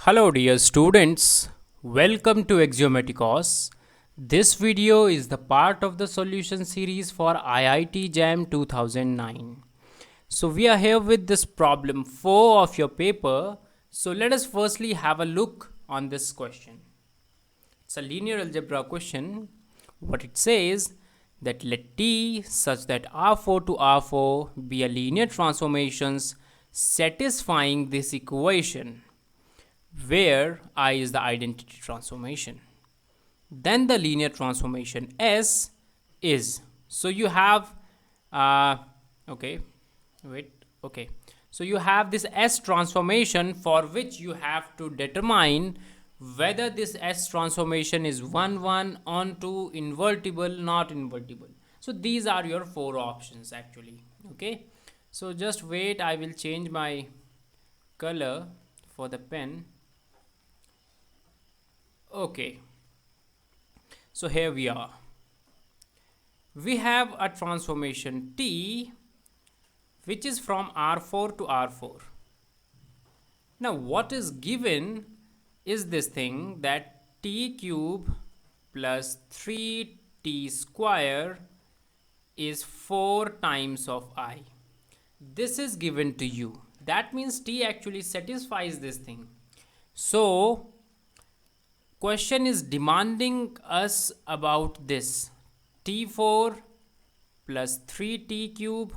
Hello dear students, welcome to Axiomaticos. This video is the part of the solution series for IIT JAM 2009. So we are here with this problem 4 of your paper. So let us firstly have a look on this question. It's a linear algebra question. What it says that let T such that R4 to R4 be a linear transformations satisfying this equation where I is the identity transformation. Then the linear transformation S is, so you have okay wait okay so you have this S transformation for which you have to determine whether this S transformation is 1 1 onto invertible, not invertible. So these are your four options actually. Okay, so just wait, I will change my color for the pen. Okay, so here we are. We have a transformation T which is from R4 to R4. Now what is given is this thing that T cube plus 3T square is 4 times of I. This is given to you. That means T actually satisfies this thing. So question is demanding us about this T4 plus 3T cube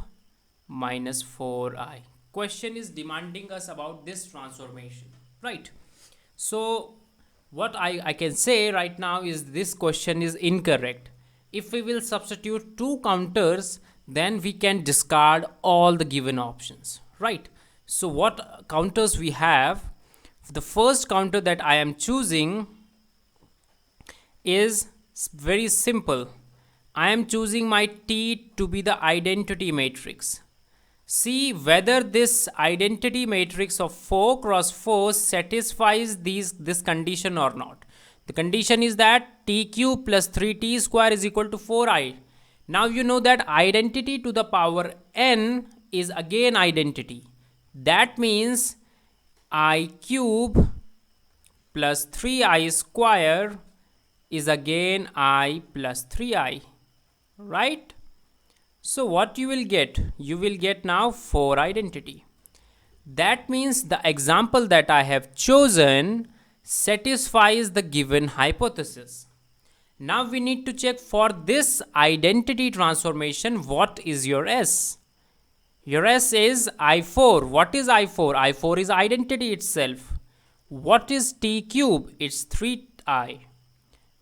minus 4I. Question is demanding us about this transformation, right? So what I can say right now is this question is incorrect. If we will substitute two counters, then we can discard all the given options, right? So what counters we have? The first counter that I am choosing is very simple. I am choosing my T to be the identity matrix. See whether this identity matrix of 4 cross 4 satisfies this condition or not. The condition is that T cube plus 3T square is equal to 4I. Now you know that identity to the power n is again identity. That means I cube plus 3I square is again I plus 3I, right? So what you will get? You will get now 4 identity. That means the example that I have chosen satisfies the given hypothesis. Now we need to check for this identity transformation what is your S. Your S is I4. What is I4? I4 is identity itself. What is T cube? It's 3I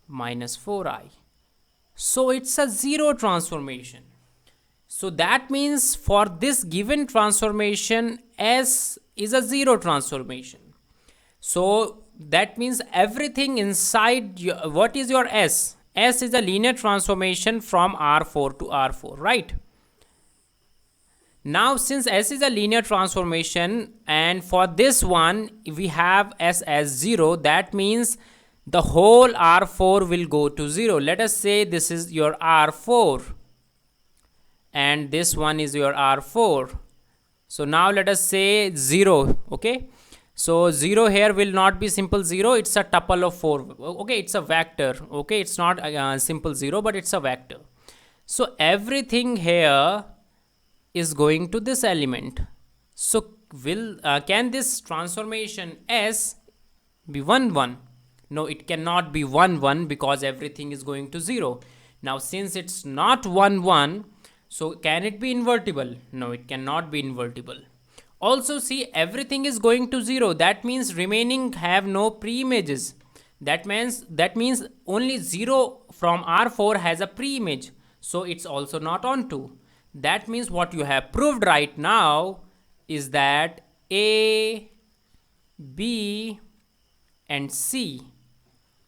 minus 4I. So it's a zero transformation. So that means for this given transformation S is a zero transformation. So that means everything inside what is your S? S is a linear transformation from R4 to R4, right? Now since S is a linear transformation and for this one we have S as 0, that means the whole R4 will go to 0. Let us say this is your R4 and this one is your R4. So now let us say 0. Okay, so 0 here will not be simple 0, it's a tuple of 4. Okay, it's a vector. Okay, it's not a simple 0 but it's a vector. So everything here is going to this element. So will can this transformation S be 1 1? No, it cannot be 1 1 because everything is going to 0. Now since it's not 1 1, so can it be invertible? No, it cannot be invertible. Also see, everything is going to 0. That means remaining have no pre-images. That means only 0 from R4 has a pre-image. So it's also not onto. That means what you have proved right now is that A, B and C,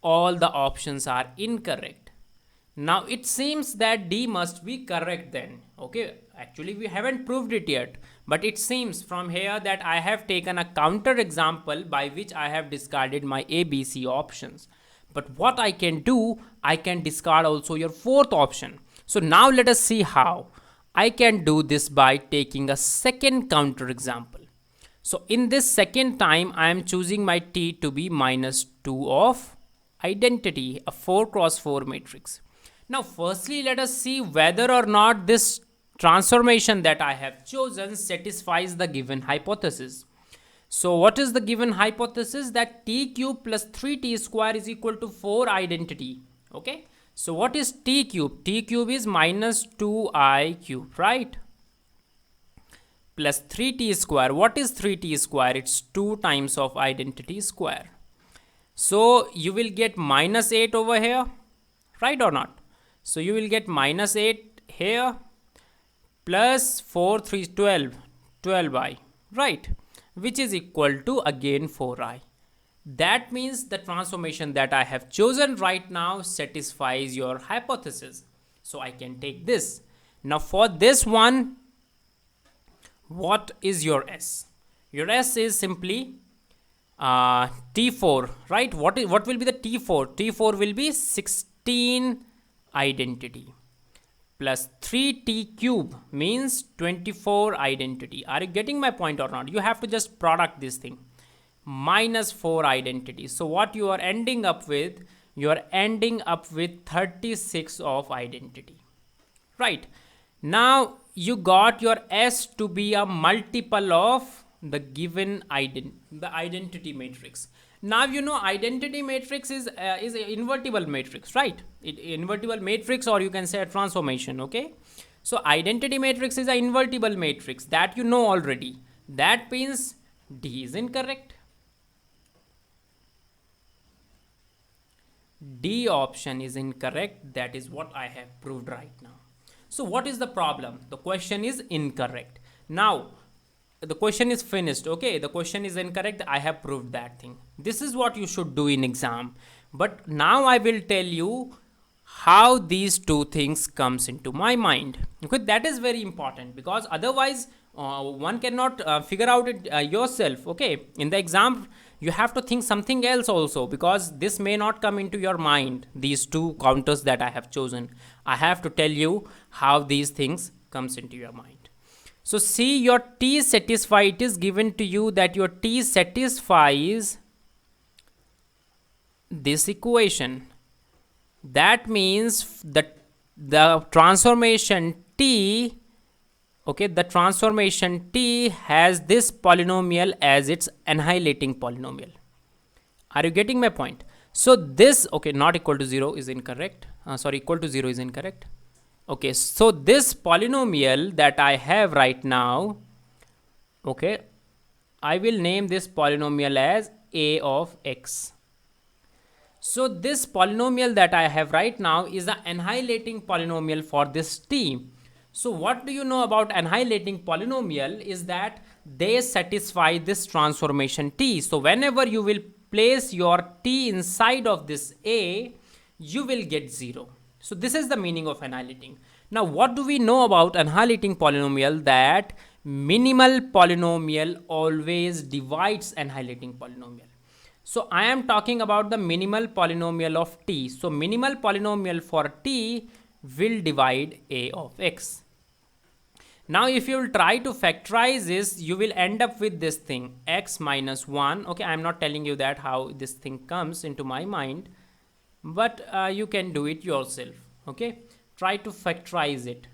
all the options are incorrect. Now it seems that D must be correct then. Okay, actually we haven't proved it yet, but it seems from here that I have taken a counter example by which I have discarded my A, B, C options. But what I can do, I can discard also your fourth option. So now let us see how. I can do this by taking a second counter example. So in this second time, I am choosing my t to be minus 2 of identity, a 4 cross 4 matrix. Now firstly, let us see whether or not this transformation that I have chosen satisfies the given hypothesis. So what is the given hypothesis? That t cube plus 3t square is equal to 4 identity. Okay. So what is t cube? T cube is minus 2i cube, right? Plus 3t square. What is 3t square? It's 2 times of identity square. So you will get minus 8 over here, right or not? So you will get minus 8 here plus 4, 3, 12, 12i, right? Which is equal to again 4i. That means the transformation that I have chosen right now satisfies your hypothesis. So I can take this. Now for this one, what is your S? Your S is simply T4, right? What will be the T4? T4 will be 16 identity plus 3t cube means 24 identity. Are you getting my point or not? You have to just product this thing. Minus 4 identity. So what you are ending up with? You are ending up with 36 of identity, right? Now you got your S to be a multiple of the given identity matrix. Now you know identity matrix is an invertible matrix, right? Invertible matrix, or you can say a transformation. Okay, so identity matrix is an invertible matrix that you know already. That means D is incorrect. D option is incorrect. That is what I have proved right now. So what is the problem? The question is incorrect. Now the question is finished. Okay, the question is incorrect. I have proved that thing. This is what you should do in exam. But now I will tell you how these two things comes into my mind. Okay, that is very important, because otherwise one cannot figure out it yourself. Okay, in the exam you have to think something else also, because this may not come into your mind, these two counters that I have chosen. I have to tell you how these things comes into your mind. So see, your T satisfy, it is given to you that your T satisfies this equation. That means that the transformation T, okay, the transformation T has this polynomial as its annihilating polynomial. Are you getting my point? So this, okay, not equal to 0 is incorrect. Sorry, equal to 0 is incorrect. Okay, so this polynomial that I have right now, okay, I will name this polynomial as a of x. So this polynomial that I have right now is the annihilating polynomial for this T. So what do you know about annihilating polynomial is that they satisfy this transformation T. So whenever you will place your T inside of this A, you will get 0. So this is the meaning of annihilating. Now what do we know about annihilating polynomial? That minimal polynomial always divides annihilating polynomial. So I am talking about the minimal polynomial of T. So minimal polynomial for T will divide A of x. Now if you will try to factorize this, you will end up with this thing, x minus 1. Okay, I am not telling you that how this thing comes into my mind, but you can do it yourself. Okay, try to factorize it.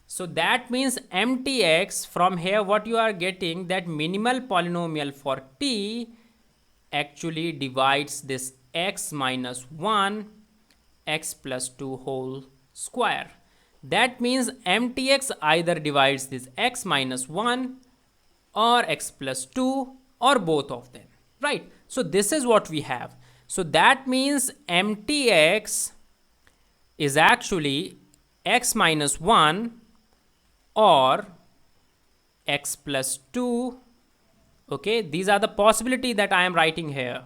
So that means mtx, from here what you are getting, that minimal polynomial for T actually divides this x minus 1 x plus 2 whole square. That means mtx either divides this x minus 1 or x plus 2 or both of them, right? So this is what we have. So that means mtx is actually x minus 1 or x plus 2. Okay, these are the possibility that I am writing here.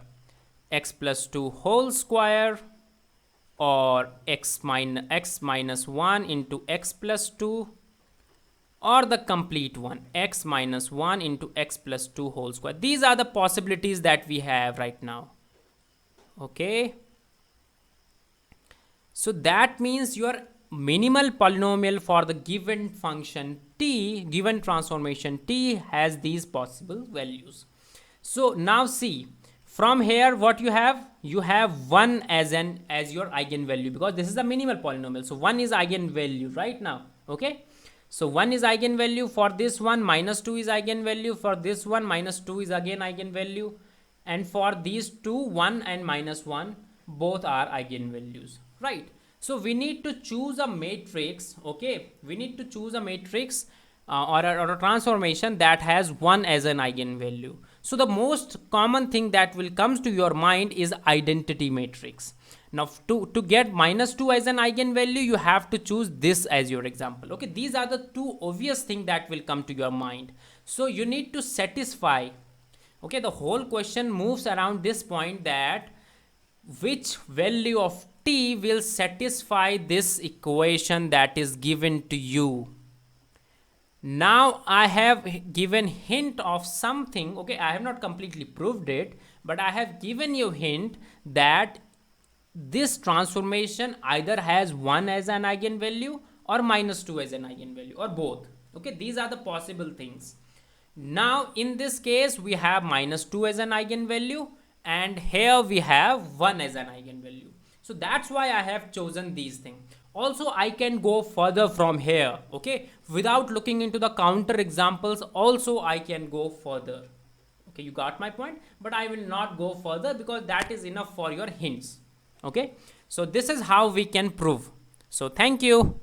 X plus 2 whole square, or x minus 1 into x plus 2, or the complete one, x minus 1 into x plus 2 whole square. These are the possibilities that we have right now. Okay, so that means your minimal polynomial for the given function t, given transformation t has these possible values. So now see, from here what you have, 1 as your eigenvalue, because this is a minimal polynomial. So 1 is eigenvalue right now. Okay, so 1 is eigenvalue for this one, minus 2 is eigenvalue for this one, minus 2 is again eigenvalue, and for these two, 1 and minus 1 both are eigenvalues, right? So we need to choose a matrix. Okay, we need to choose a matrix or a transformation that has 1 as an eigenvalue. So the most common thing that will comes to your mind is identity matrix. Now to get minus 2 as an eigenvalue, you have to choose this as your example. Okay, these are the two obvious things that will come to your mind. So you need to satisfy. Okay, the whole question moves around this point, that which value of t will satisfy this equation that is given to you. Now I have given hint of something. Okay, I have not completely proved it, but I have given you hint that this transformation either has 1 as an eigenvalue or minus 2 as an eigenvalue, or both. Okay, these are the possible things. Now in this case we have minus 2 as an eigenvalue, and here we have 1 as an eigenvalue. So that's why I have chosen these things. Also I can go further from here. Okay, without looking into the counter examples also I can go further. Okay, you got my point, but I will not go further because that is enough for your hints. Okay, so this is how we can prove. So thank you.